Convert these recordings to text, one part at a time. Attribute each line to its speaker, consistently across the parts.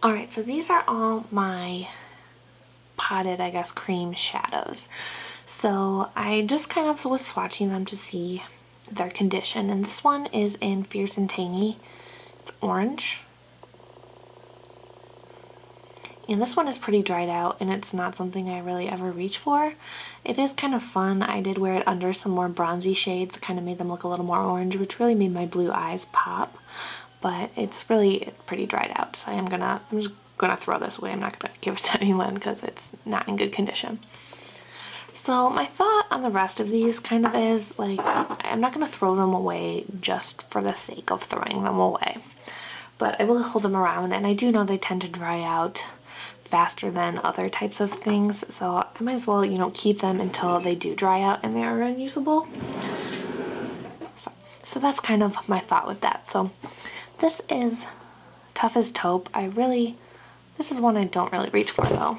Speaker 1: Alright, so these are all my potted, I guess, cream shadows. So I just kind of was swatching them to see their condition, and this one is in Fierce and Tangy. It's orange. And this one is pretty dried out, and it's not something I really ever reach for. It is kind of fun. I did wear it under some more bronzy shades, kind of made them look a little more orange, which really made my blue eyes pop. But it's really pretty dried out, so I'm just gonna throw this away. I'm not gonna give it to anyone because it's not in good condition. So my thought on the rest of these kind of is, like, I'm not gonna throw them away just for the sake of throwing them away. But I will hold them around, and I do know they tend to dry out faster than other types of things, so I might as well, you know, keep them until they do dry out and they are unusable. So that's kind of my thought with that. So this is Tough as Taupe. This is one I don't really reach for though.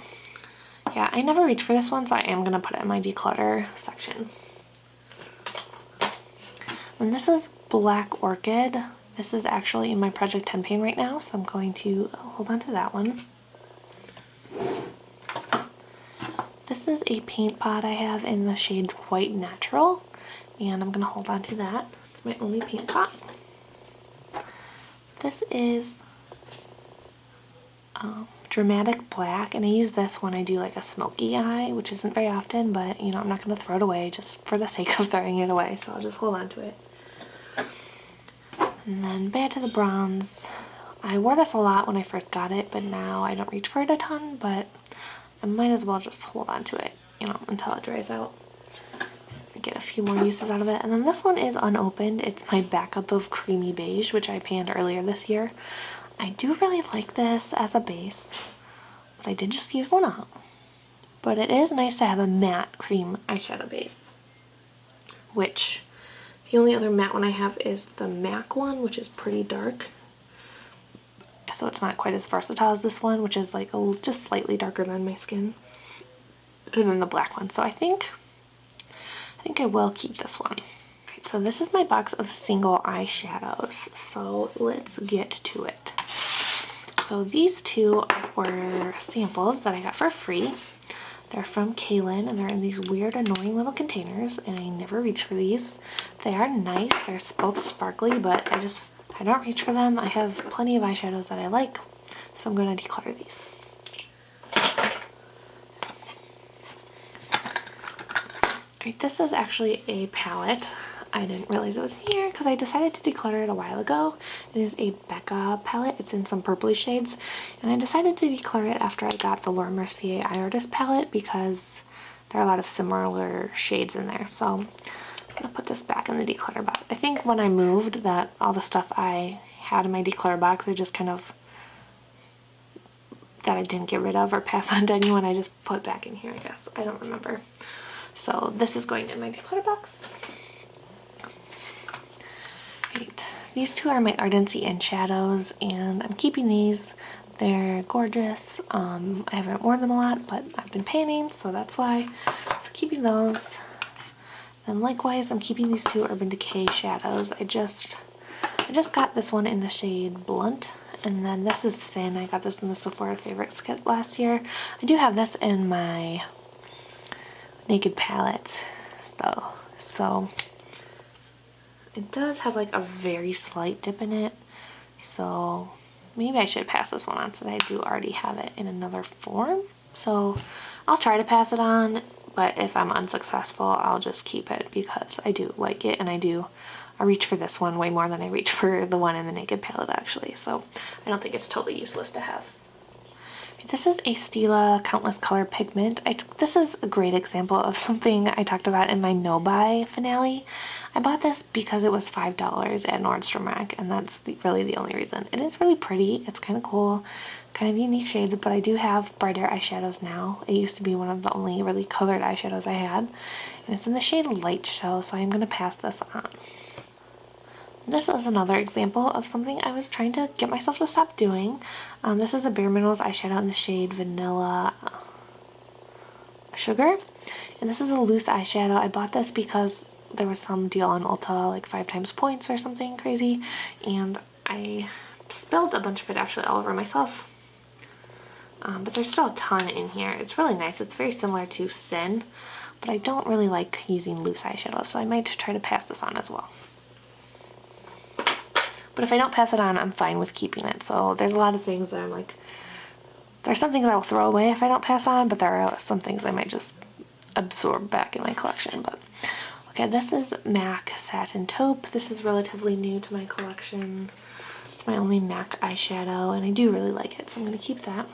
Speaker 1: Yeah, I never reach for this one, so I am going to put it in my declutter section. And this is Black Orchid. This is actually in my Project 10 pan right now, so I'm going to hold on to that one. This is a paint pot I have in the shade Quite Natural, and I'm going to hold on to that. It's my only paint pot. This is Dramatic Black, and I use this when I do like a smoky eye, which isn't very often, but you know, I'm not going to throw it away just for the sake of throwing it away, so I'll just hold on to it. And then Bad to the Bronze. I wore this a lot when I first got it, but now I don't reach for it a ton, but I might as well just hold on to it, you know, until it dries out. Get a few more uses out of it. And then this one is unopened. It's my backup of Creamy Beige, which I panned earlier this year. I do really like this as a base, but I did just use one up. But it is nice to have a matte cream eyeshadow base, which the only other matte one I have is the MAC one, which is pretty dark. So it's not quite as versatile as this one, which is like just slightly darker than my skin. And then the black one. So I think I will keep this one. Right, so this is my box of single eyeshadows. So let's get to it. So these two were samples that I got for free. They're from Kaylin, and they're in these weird, annoying little containers, and I never reach for these. They are nice. They're both sparkly, but I don't reach for them. I have plenty of eyeshadows that I like, so I'm going to declutter these. Alright, this is actually a palette. I didn't realize it was here because I decided to declutter it a while ago. It is a Becca palette. It's in some purpley shades, and I decided to declutter it after I got the Laura Mercier Eye Artist palette because there are a lot of similar shades in there. So I'm going to put this back in the declutter box. I think when I moved, that all the stuff I had in my declutter box, I just kind of, that I didn't get rid of or pass on to anyone, I just put back in here, I guess. I don't remember. So this is going in my declutter box. Right. These two are my Ardency and Shadows, and I'm keeping these. They're gorgeous. I haven't worn them a lot, but I've been painting, so that's why. So keeping those. And likewise, I'm keeping these two Urban Decay shadows. I just got this one in the shade Blunt, and then this is Sin. I got this in the Sephora Favorites kit last year. I do have this in my Naked palette, though, so it does have like a very slight dip in it, so maybe I should pass this one on since I do already have it in another form. So I'll try to pass it on, but if I'm unsuccessful, I'll just keep it because I do like it, and I reach for this one way more than I reach for the one in the Naked palette, actually, so I don't think it's totally useless to have. This is a Stila Countless Color Pigment. This is a great example of something I talked about in my no-buy finale. I bought this because it was $5 at Nordstrom Rack, and that's really the only reason. It is really pretty. It's kind of cool, kind of unique shades, but I do have brighter eyeshadows now. It used to be one of the only really colored eyeshadows I had, and it's in the shade Light Show, so I'm going to pass this on. This is another example of something I was trying to get myself to stop doing. This is a Bare Minerals eyeshadow in the shade Vanilla Sugar. And this is a loose eyeshadow. I bought this because there was some deal on Ulta, like 5 times points or something crazy. And I spilled a bunch of it actually all over myself. but there's still a ton in here. It's really nice. It's very similar to Sin, but I don't really like using loose eyeshadow, so I might try to pass this on as well. But if I don't pass it on, I'm fine with keeping it. So there's a lot of things that I'm like, there's some things I'll throw away if I don't pass on, but there are some things I might just absorb back in my collection. But okay, this is MAC Satin Taupe. This is relatively new to my collection. It's my only MAC eyeshadow, and I do really like it, so I'm going to keep that.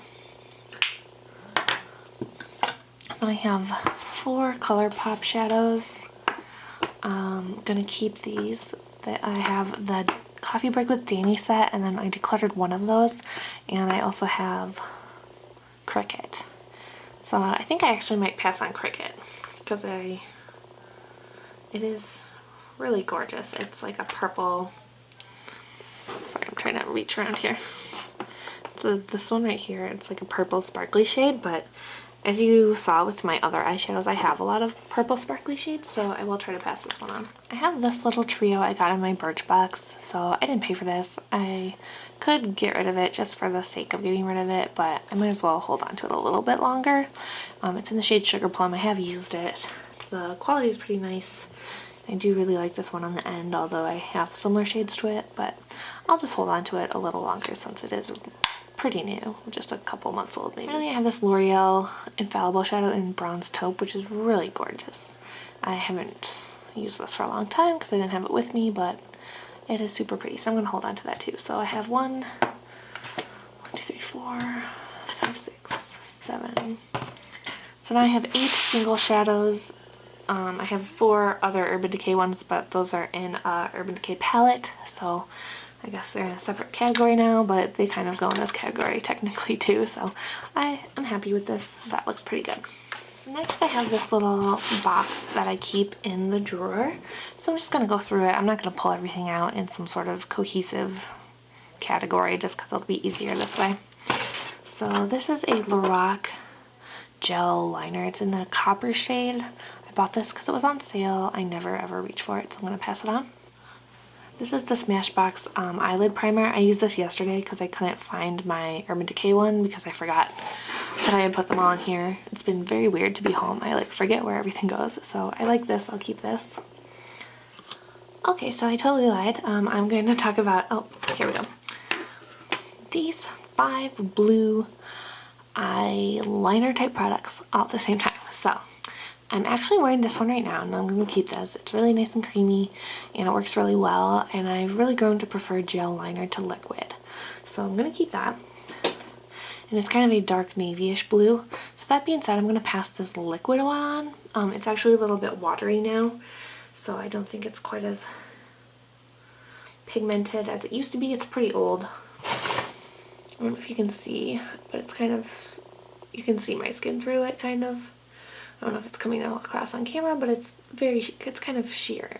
Speaker 1: I have 4 ColourPop shadows. I'm going to keep these. I have the Coffee Break with Danny set, and then I decluttered one of those, and I also have Cricket. So I think I actually might pass on Cricket, because it is really gorgeous. It's like a purple, sorry, I'm trying to reach around here. So this one right here, it's like a purple sparkly shade, but as you saw with my other eyeshadows, I have a lot of purple sparkly shades, so I will try to pass this one on. I have this little trio I got in my Birchbox, so I didn't pay for this. I could get rid of it just for the sake of getting rid of it, but I might as well hold on to it a little bit longer. It's in the shade Sugar Plum. I have used it. The quality is pretty nice. I do really like this one on the end, although I have similar shades to it, but I'll just hold on to it a little longer since it is pretty new, just a couple months old maybe. Finally, I have this L'Oreal Infallible Shadow in Bronze Taupe, which is really gorgeous. I haven't used this for a long time because I didn't have it with me, but it is super pretty, so I'm going to hold on to that too. So I have 1, 2, 3, 4, 5, 6, 7. So now I have 8 single shadows. I have 4 other Urban Decay ones, but those are in Urban Decay palette, so I guess they're in a separate category now, but they kind of go in this category technically too, so I'm happy with this. That looks pretty good. So next I have this little box that I keep in the drawer, so I'm just going to go through it. I'm not going to pull everything out in some sort of cohesive category just because it'll be easier this way. So this is a Lorac gel liner. It's in the copper shade. I bought this because it was on sale. I never ever reach for it, so I'm going to pass it on. This is the Smashbox eyelid primer. I used this yesterday because I couldn't find my Urban Decay one because I forgot that I had put them all in here. It's been very weird to be home. I like forget where everything goes, so I like this. I'll keep this. Okay, so I totally lied. I'm going to talk about, oh, here we go. These 5 blue eyeliner type products all at the same time. So I'm actually wearing this one right now, and I'm going to keep this. It's really nice and creamy, and it works really well, and I've really grown to prefer gel liner to liquid. So I'm going to keep that. And it's kind of a dark navy-ish blue. So that being said, I'm going to pass this liquid one on. It's actually a little bit watery now, so I don't think it's quite as pigmented as it used to be. It's pretty old. I don't know if you can see, but it's kind of, you can see my skin through it, kind of. I don't know if it's coming out across on camera, but it's kind of sheer,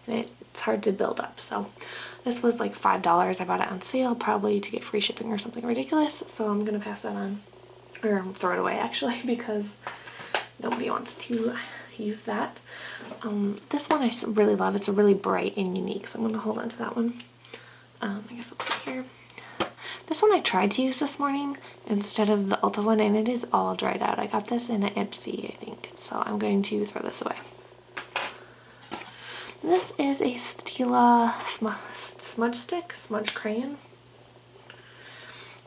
Speaker 1: and it's hard to build up. So this was like $5. I bought it on sale, probably to get free shipping or something ridiculous. So I'm gonna pass that on, or throw it away actually, because nobody wants to use that. This one I really love. It's really bright and unique, so I'm gonna hold on to that one. I guess I'll put it here. This one I tried to use this morning instead of the Ulta one, and it is all dried out. I got this in an Ipsy, I think, so I'm going to throw this away. This is a Stila smudge crayon.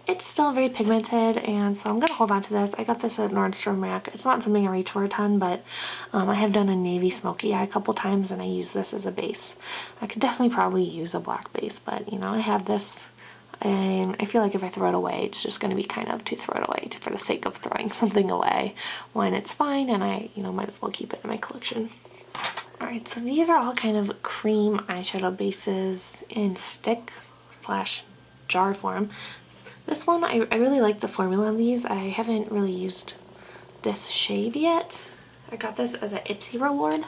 Speaker 1: It's still very pigmented, and so I'm going to hold on to this. I got this at Nordstrom Rack. It's not something I reach for a ton, but I have done a navy smoky eye a couple times, and I use this as a base. I could definitely probably use a black base, but you know, I have this. And I feel like if I throw it away, it's just going to be kind of to throw it away for the sake of throwing something away when it's fine, and I, you know, might as well keep it in my collection. Alright, so these are all kind of cream eyeshadow bases in stick / jar form. This one, I really like the formula on these. I haven't really used this shade yet. I got this as an Ipsy reward.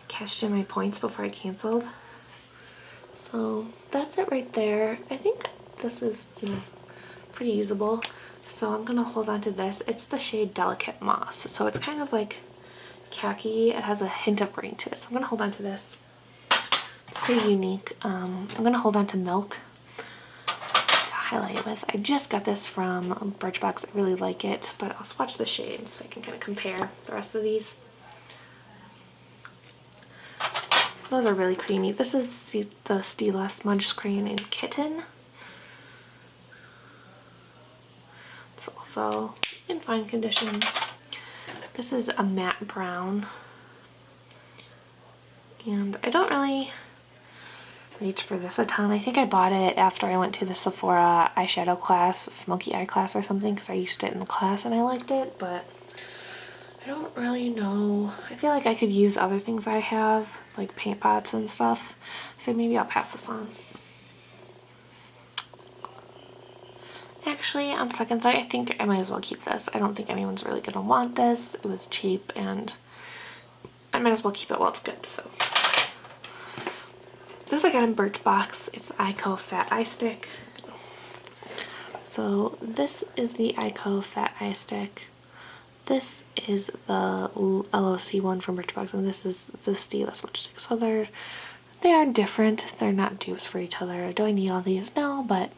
Speaker 1: Cashed in my points before I canceled. So that's it right there. I think this is, you know, pretty usable. So I'm gonna hold on to this. It's the shade Delicate Moss. So it's kind of like khaki. It has a hint of green to it. So I'm gonna hold on to this. It's pretty unique. I'm gonna hold on to Milk. It's a highlight with. I just got this from Birchbox. I really like it, but I'll swatch the shades so I can kind of compare the rest of these. So those are really creamy. This is the Stila Smudge Screen in Kitten. It's also in fine condition. This is a matte brown. And I don't really reach for this a ton. I think I bought it after I went to the Sephora eyeshadow class, smoky eye class or something, because I used it in the class and I liked it, but I don't really know. I feel like I could use other things I have, like paint pots and stuff, so maybe I'll pass this on. Actually, on second thought, I think I might as well keep this. I don't think anyone's really gonna want this. It was cheap and I might as well keep it while it's good, so. This I got in Birchbox. It's the Ico Fat Eye Stick. So this is the Ico Fat Eye Stick. This is the LOC one from Birchbox, and this is the Stila Smudge Stick. So they are different. They're not dupes for each other. Do I need all these? No, but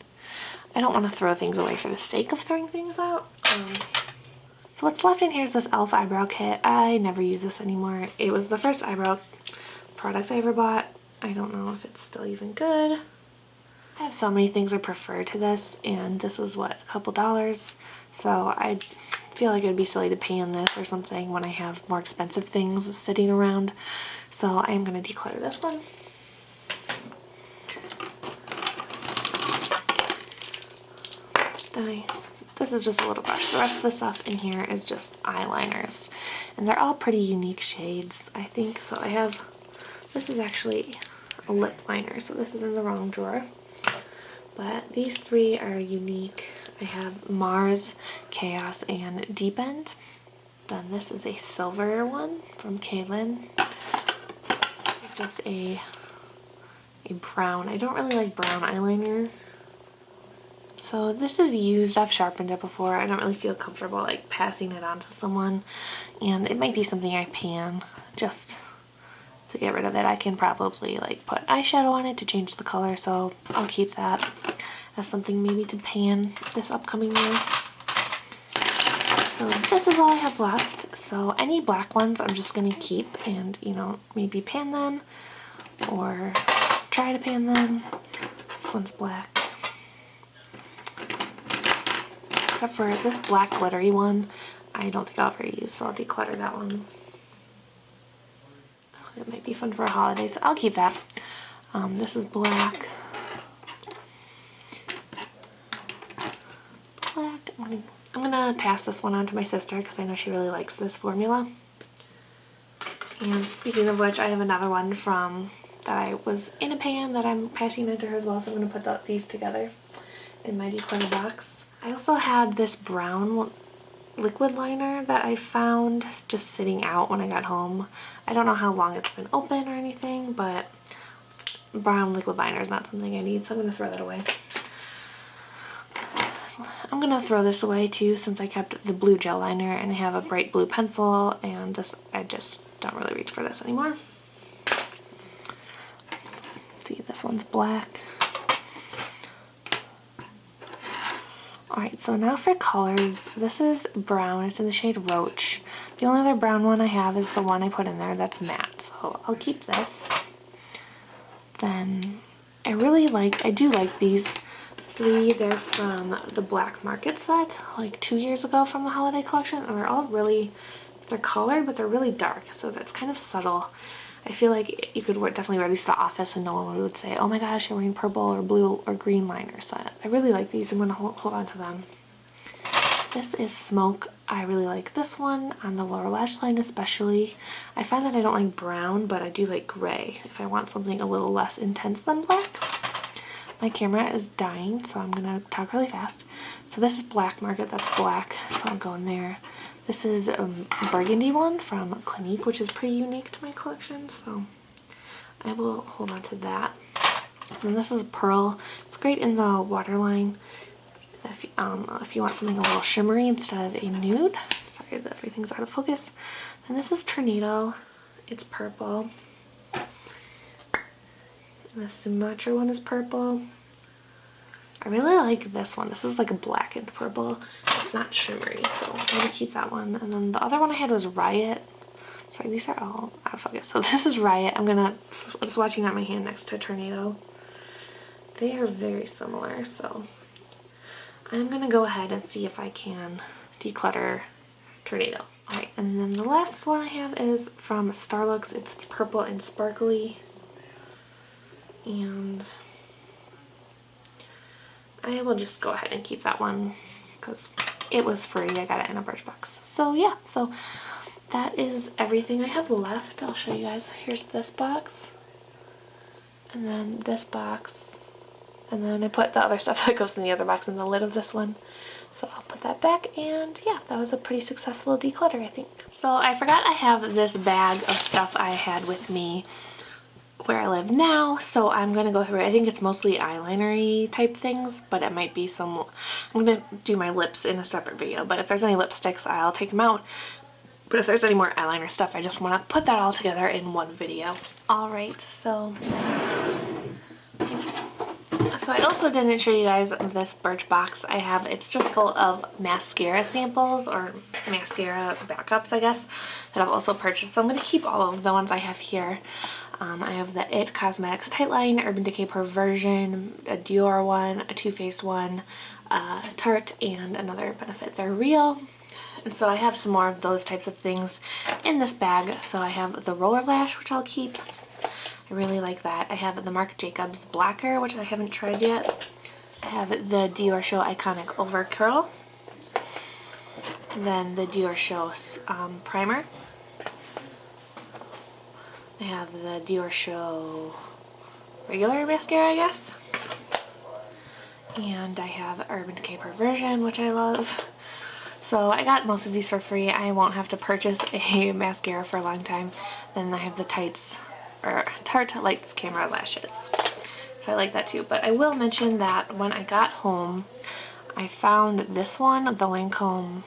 Speaker 1: I don't want to throw things away for the sake of throwing things out. So what's left in here is this e.l.f. eyebrow kit. I never use this anymore. It was the first eyebrow product I ever bought. I don't know if it's still even good. I have so many things I prefer to this, and this was what, a couple dollars? So I feel like it would be silly to pay on this or something when I have more expensive things sitting around. So I am going to declutter this one. This is just a little brush. The rest of the stuff in here is just eyeliners, and they're all pretty unique shades, I think. So I have, this is actually a lip liner, so this is in the wrong drawer, but these three are unique. I have Mars, Chaos, and Deep End. Then this is a silver one from Kaylin. It's just a brown. I don't really like brown eyeliner. So this is used. I've sharpened it before. I don't really feel comfortable like passing it on to someone, and it might be something I pan just to get rid of it. I can probably like put eyeshadow on it to change the color, so I'll keep that as something maybe to pan this upcoming year. So this is all I have left. So any black ones I'm just gonna keep and, you know, maybe pan them or try to pan them. This one's black. Except for this black glittery one, I don't think I'll ever use, so I'll declutter that one. It might be fun for a holiday, so I'll keep that. This is black. I'm gonna pass this one on to my sister because I know she really likes this formula. And speaking of which, I have another one from that I was in a pan that I'm passing into her as well, so I'm gonna put these together in my declutter box. I also had this brown liquid liner that I found just sitting out when I got home. I don't know how long it's been open or anything, but brown liquid liner is not something I need, so I'm going to throw that away. I'm going to throw this away too, since I kept the blue gel liner and I have a bright blue pencil, and this, I just don't really reach for this anymore. See, this one's black. Alright, so now for colors. This is brown. It's in the shade Roach. The only other brown one I have is the one I put in there that's matte, so I'll keep this. Then I do like these three. They're from the Black Market set, like 2 years ago from the holiday collection, and they're colored, but they're really dark, so that's kind of subtle. I feel like you could definitely wear these to the office and no one would say, oh my gosh, you're wearing purple or blue or green liner. So I really like these. I'm going to hold on to them. This is Smoke. I really like this one on the lower lash line especially. I find that I don't like brown, but I do like gray if I want something a little less intense than black. My camera is dying, so I'm going to talk really fast. So this is Black Market. That's black, so I'll go in there. This is a burgundy one from Clinique, which is pretty unique to my collection, so I will hold on to that. And this is Pearl. It's great in the waterline if you want something a little shimmery instead of a nude. Sorry that everything's out of focus. And this is Tornado. It's purple. And the Sumatra one is purple. I really like this one. This is like a blackened purple. It's not shimmery, so I'm gonna keep that one. And then the other one I had was Riot. Sorry, these are all out of focus. So this is Riot. I'm swatching out my hand next to Tornado. They are very similar, so I'm gonna go ahead and see if I can declutter Tornado. Alright, and then the last one I have is from Starlux. It's purple and sparkly. And I will just go ahead and keep that one because it was free. I got it in a Birchbox. So yeah, so that is everything I have left. I'll show you guys. Here's this box. And then this box. And then I put the other stuff that goes in the other box in the lid of this one. So I'll put that back, and yeah, that was a pretty successful declutter, I think. So I forgot I have this bag of stuff I had with me where I live now, so I'm gonna go through it. I think it's mostly eyeliner-y type things, but it might be some, I'm gonna do my lips in a separate video, but if there's any lipsticks, I'll take them out. But if there's any more eyeliner stuff, I just want to put that all together in one video. Alright, so I also didn't show you guys this Birchbox I have. It's just full of mascara samples, or mascara backups, I guess, that I've also purchased. So I'm going to keep all of the ones I have here. I have the IT Cosmetics Tightline, Urban Decay Perversion, a Dior one, a Too Faced one, Tarte, and another Benefit. They're real. And so I have some more of those types of things in this bag. So I have the Roller Lash, which I'll keep. I really like that. I have the Marc Jacobs Blacker, which I haven't tried yet. I have the Dior Show Iconic Over Curl. And then the Dior Show Primer. I have the Dior Show regular mascara, I guess. And I have Urban Decay Perversion, which I love. So I got most of these for free. I won't have to purchase a mascara for a long time. Then I have the Tarte Lights Camera Lashes. So I like that too. But I will mention that when I got home, I found this one, the Lancome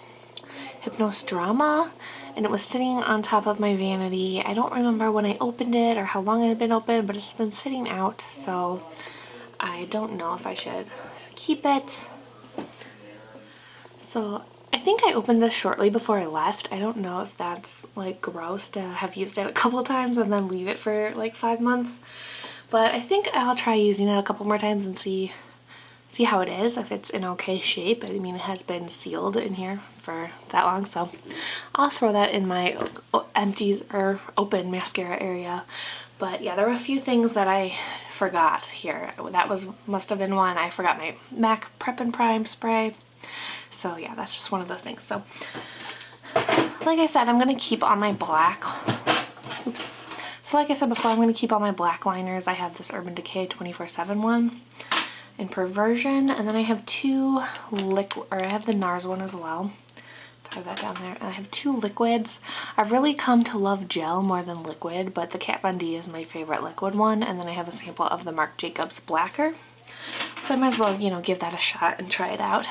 Speaker 1: Hypnose Drama, and it was sitting on top of my vanity. I don't remember when I opened it or how long it had been open, but it's been sitting out, so I don't know if I should keep it. So I think I opened this shortly before I left. I don't know if that's like gross to have used it a couple of times and then leave it for like 5 months, but I think I'll try using it a couple more times and see how it is, if it's in okay shape. I mean, it has been sealed in here for that long, so I'll throw that in my empty or open mascara area. But yeah, there were a few things that I forgot here. That must have been one. I forgot my MAC Prep and Prime spray. So yeah, that's just one of those things. So like I said, I'm going to keep all my black. Oops. So like I said before, I'm going to keep all my black liners. I have this Urban Decay 24/7 one in Perversion, and then I have I have the NARS one as well. Let's have that down there. And I have 2 liquids. I've really come to love gel more than liquid, but the Kat Von D is my favorite liquid one. And then I have a sample of the Marc Jacobs Blacker. So I might as well, you know, give that a shot and try it out.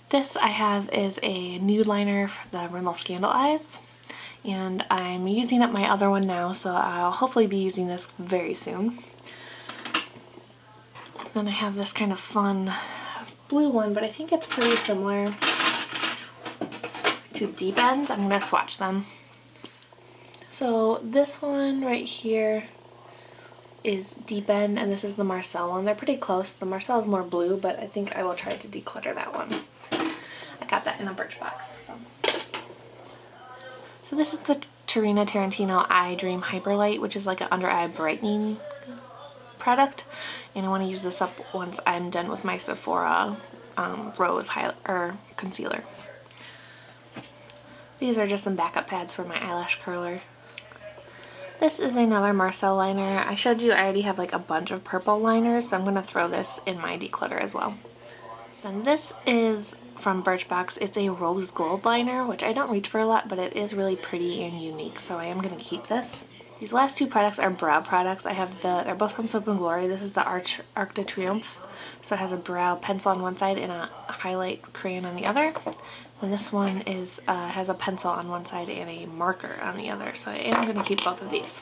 Speaker 1: This I have is a nude liner for the Rimmel Scandal Eyes, and I'm using up my other one now, so I'll hopefully be using this very soon. Then I have this kind of fun blue one, but I think it's pretty similar to Deep End. I'm going to swatch them. So this one right here is Deep End, and this is the Marcel one. They're pretty close. The Marcel is more blue, but I think I will try to declutter that one. I got that in a Birchbox. So this is the Tarina Tarantino Eye Dream Hyperlight, which is like an under eye brightening product, and I want to use this up once I'm done with my Sephora Rose concealer. These are just some backup pads for my eyelash curler. This is another Marcel liner. I showed you I already have like a bunch of purple liners, so I'm going to throw this in my declutter as well. Then this is from Birchbox. It's a rose gold liner, which I don't reach for a lot, but it is really pretty and unique, so I am going to keep this. These last 2 products are brow products. They're both from Soap & Glory. This is the Arc de Triomphe, so it has a brow pencil on one side and a highlight crayon on the other. And this one has a pencil on one side and a marker on the other, so I am going to keep both of these.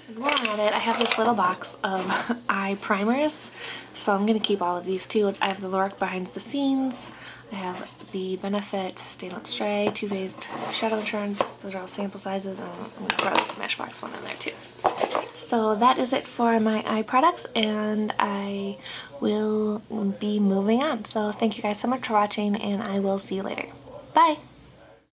Speaker 1: And while I'm at it, I have this little box of eye primers, so I'm going to keep all of these too. I have the Lorac Behind the Scenes, I have the Benefit Stay Don't Stray, Too Faced Shadow Insurance. Those are all sample sizes, and I'm going to throw the Smashbox one in there too. So that is it for my eye products, and I will be moving on. So thank you guys so much for watching, and I will see you later. Bye!